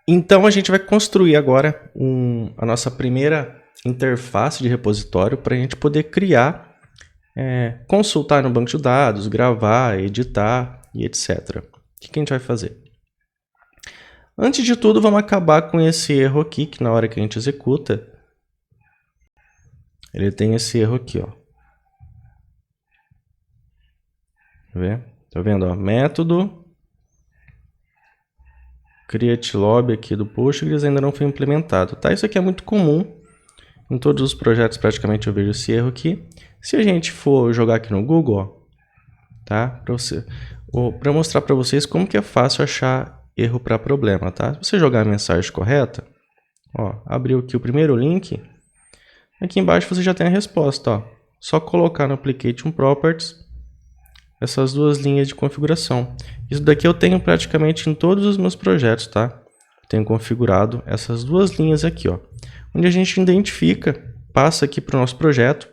Então a gente vai construir agora a nossa primeira interface de repositório para a gente poder criar, consultar no banco de dados, gravar, editar e etc. O que a gente vai fazer? Antes de tudo, vamos acabar com esse erro aqui, que na hora que a gente executa, ele tem esse erro aqui, ó. Tá vendo? Ó, método create lobby aqui do Postgres ainda não foi implementado, tá? Isso aqui é muito comum. Em todos os projetos praticamente eu vejo esse erro aqui. Se a gente for jogar aqui no Google, ó, tá? Para mostrar para vocês como que é fácil achar erro para problema, tá? Se você jogar a mensagem correta, ó, abriu aqui o primeiro link, aqui embaixo você já tem a resposta, ó. Só colocar no Application Properties essas duas linhas de configuração. Isso daqui eu tenho praticamente em todos os meus projetos, tá? Tenho configurado essas duas linhas aqui, ó, onde a gente identifica, passa aqui para o nosso projeto,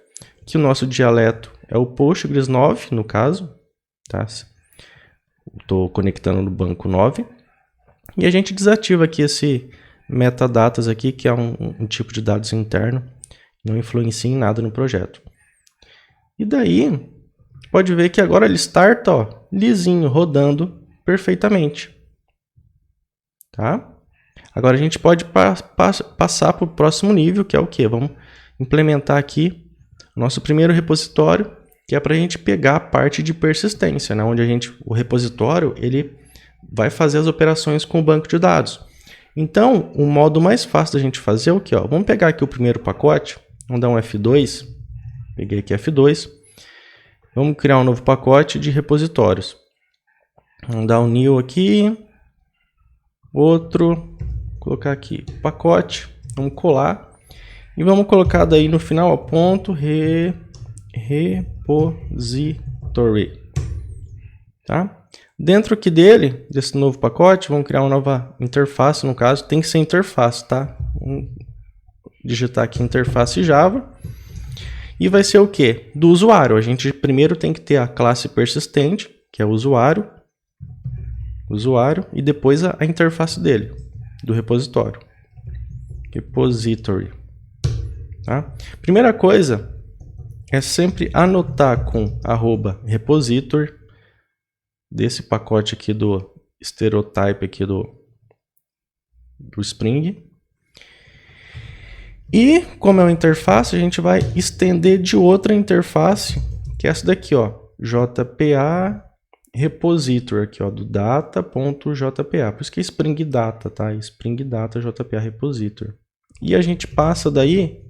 que o nosso dialeto é o Postgres 9, no caso, tá? Estou conectando no banco 9. E a gente desativa aqui esse metadatas aqui, que é um tipo de dados interno, não influencia em nada no projeto. E daí, pode ver que agora ele starta, ó, lisinho, rodando perfeitamente. Tá? Agora a gente pode passar para o próximo nível, que é o quê? Vamos implementar aqui o nosso primeiro repositório, que é para a gente pegar a parte de persistência, né? Onde o repositório ele vai fazer as operações com o banco de dados. Então, o modo mais fácil da gente fazer é o quê? Ó? Vamos pegar aqui o primeiro pacote, vamos dar um F2, peguei aqui F2, vamos criar um novo pacote de repositórios. Vamos dar um new aqui, outro, colocar aqui pacote, vamos colar e vamos colocar daí no final, ó, ponto repository, tá? Dentro aqui desse novo pacote, vamos criar uma nova interface, no caso, tem que ser interface, tá? Vamos digitar aqui interface Java. E vai ser o quê? Do usuário. A gente primeiro tem que ter a classe persistente, que é o usuário, e depois a interface dele, do repositório. Repository. Tá? Primeira coisa é sempre anotar com @repository desse pacote aqui do stereotype aqui do Spring. E como é uma interface, a gente vai estender de outra interface, que é essa daqui, ó, JPA repository aqui, ó, do data.jpa. Por isso que é Spring Data, tá? Spring Data JPA repository. E a gente passa daí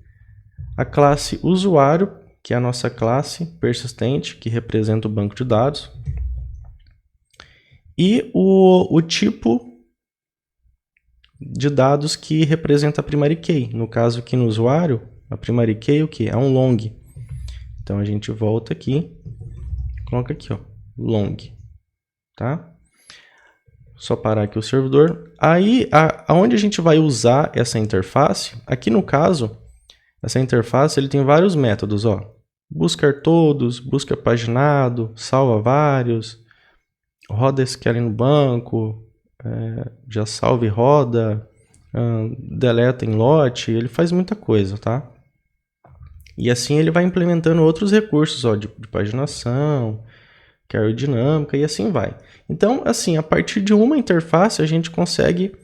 a classe usuário, que é a nossa classe persistente, que representa o banco de dados. E o tipo de dados que representa a primary key. No caso aqui no usuário, a primary key o que? É um long. Então a gente volta aqui, coloca aqui, ó, long. Tá? Só parar aqui o servidor. Aí, aonde a gente vai usar essa interface, aqui no caso, essa interface ele tem vários métodos, ó. Buscar todos, busca paginado, salva vários, roda SQL no banco, já salva e roda, deleta em lote, ele faz muita coisa, tá? E assim ele vai implementando outros recursos, ó, de paginação, carry dinâmica e assim vai. Então, assim, a partir de uma interface a gente consegue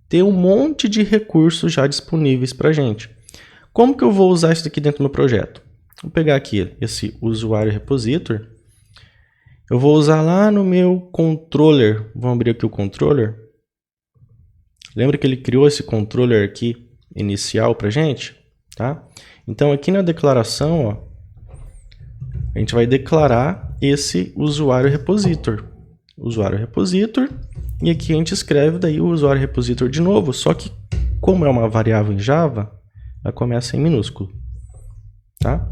ter um monte de recursos já disponíveis para a gente. Como que eu vou usar isso daqui dentro do meu projeto? Vou pegar aqui esse usuário repository. Eu vou usar lá no meu controller. Vamos abrir aqui o controller. Lembra que ele criou esse controller aqui inicial para a gente? Tá? Então, aqui na declaração, ó, a gente vai declarar esse usuário repository. Usuário repository. E aqui a gente escreve daí o usuário repository de novo. Só que, como é uma variável em Java, ela começa em minúsculo. Tá?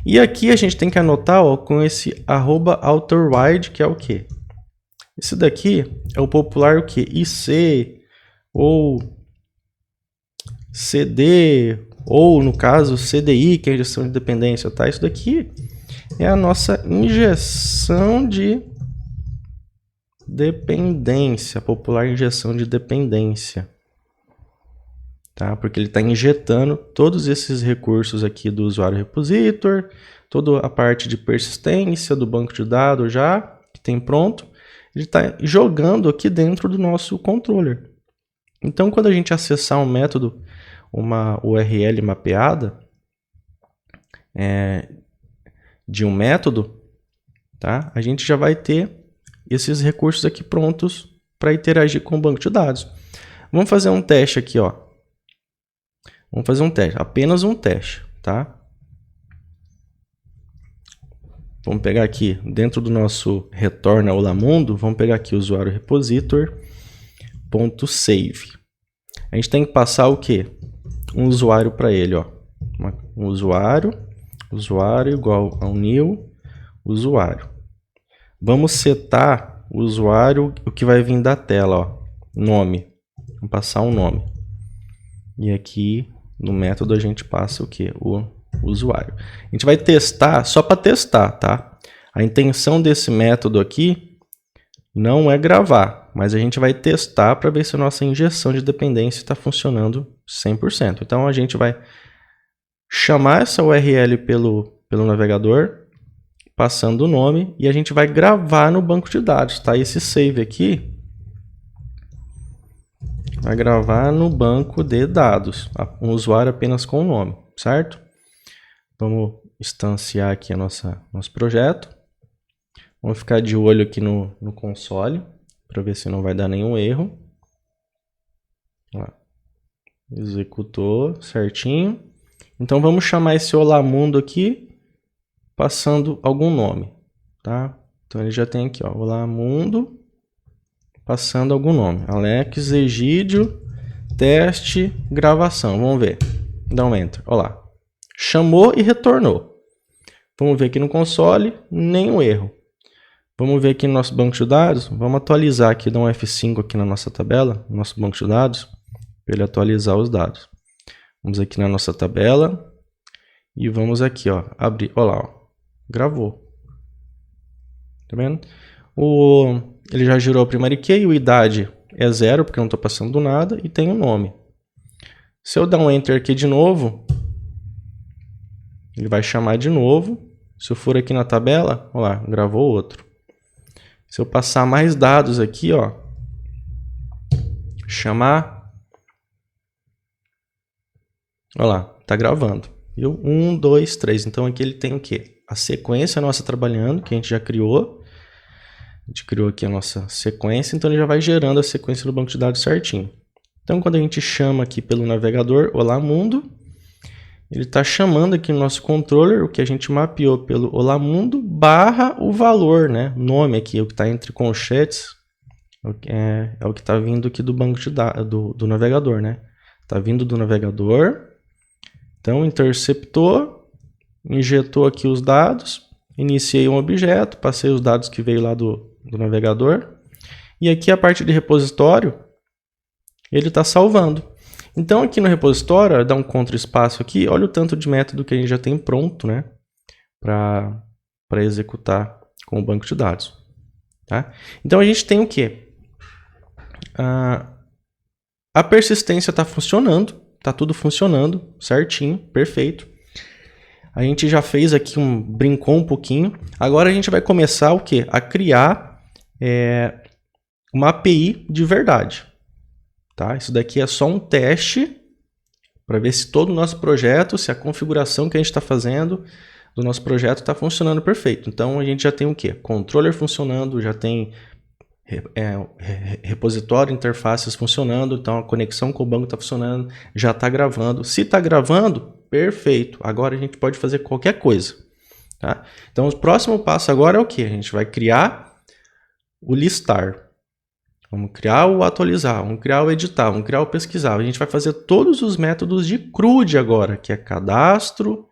E aqui a gente tem que anotar, ó, com esse @authorwide, que é o quê? Esse daqui é o popular o quê? IC, ou CD, ou no caso CDI, que é a injeção de dependência, tá? Isso daqui é a nossa injeção de dependência, popular injeção de dependência. Tá? Porque ele está injetando todos esses recursos aqui do usuário repositor, toda a parte de persistência do banco de dados já, que tem pronto, ele está jogando aqui dentro do nosso controller. Então, quando a gente acessar um método, uma URL mapeada de um método, tá? A gente já vai ter esses recursos aqui prontos para interagir com o banco de dados. Vamos fazer um teste aqui, ó. Vamos fazer um teste, apenas um teste, tá? Vamos pegar aqui, dentro do nosso retorna Olá Mundo, vamos pegar aqui o usuário repositor.save. A gente tem que passar o quê? Um usuário para ele, ó. Um usuário igual ao new usuário. Vamos setar o usuário, o que vai vir da tela, ó. Nome. Vamos passar um nome. E aqui no método a gente passa o quê? O usuário. A gente vai testar só para testar, tá? A intenção desse método aqui não é gravar, mas a gente vai testar para ver se a nossa injeção de dependência está funcionando 100%. Então a gente vai chamar essa URL pelo navegador, passando o nome, e a gente vai gravar no banco de dados, tá? Esse save aqui vai gravar no banco de dados, um usuário apenas com o nome, certo? Vamos instanciar aqui nosso projeto. Vamos ficar de olho aqui no console, para ver se não vai dar nenhum erro. Lá. Executou certinho. Então vamos chamar esse Olá Mundo aqui, passando algum nome, tá? Então ele já tem aqui, ó, Olá Mundo, passando algum nome. Alex, Egídio, teste, gravação. Vamos ver. Dá um enter. Olha lá. Chamou e retornou. Vamos ver aqui no console, nenhum erro. Vamos ver aqui no nosso banco de dados. Vamos atualizar aqui, dar um F5 aqui na nossa tabela, no nosso banco de dados, para ele atualizar os dados. Vamos aqui na nossa tabela e vamos aqui, ó, abrir. Olha lá, ó, gravou. Tá vendo? Ele já gerou a primary key, o idade é 0, porque eu não estou passando nada, e tem o nome. Se eu dar um enter aqui de novo, ele vai chamar de novo. Se eu for aqui na tabela, olha lá, gravou outro. Se eu passar mais dados aqui, ó, chamar, olha lá, tá gravando. Viu? 1, 2, 3. Então aqui ele tem o quê? A sequência nossa trabalhando, que a gente já criou. A gente criou aqui a nossa sequência, então ele já vai gerando a sequência do banco de dados certinho. Então quando a gente chama aqui pelo navegador, Olá Mundo, ele está chamando aqui no nosso controller o que a gente mapeou pelo Olá Mundo barra o valor, né? Nome aqui, o que está entre colchetes, é o que está vindo aqui do banco de dados, do navegador, né? Está vindo do navegador, então interceptou, injetou aqui os dados, iniciei um objeto, passei os dados que veio lá do navegador, e aqui a parte de repositório, ele está salvando. Então aqui no repositório, dá um Ctrl espaço aqui, olha o tanto de método que a gente já tem pronto, né, para executar com o banco de dados. Tá? Então a gente tem o quê? A persistência está funcionando, está tudo funcionando certinho, perfeito. A gente já fez aqui brincou um pouquinho. Agora a gente vai começar o quê? A criar uma API de verdade. Tá? Isso daqui é só um teste para ver se todo o nosso projeto, se a configuração que a gente está fazendo do nosso projeto está funcionando perfeito. Então a gente já tem o quê? Controller funcionando, já tem repositório, interfaces funcionando, então a conexão com o banco está funcionando, já está gravando. Se está gravando, perfeito. Agora a gente pode fazer qualquer coisa. Tá? Então o próximo passo agora é o que? A gente vai criar o listar. Vamos criar o atualizar, vamos criar o editar, vamos criar o pesquisar. A gente vai fazer todos os métodos de CRUD agora, que é cadastro,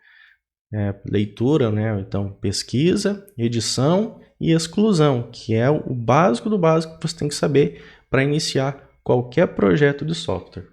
leitura, né? Então pesquisa, edição e exclusão, que é o básico do básico que você tem que saber para iniciar qualquer projeto de software.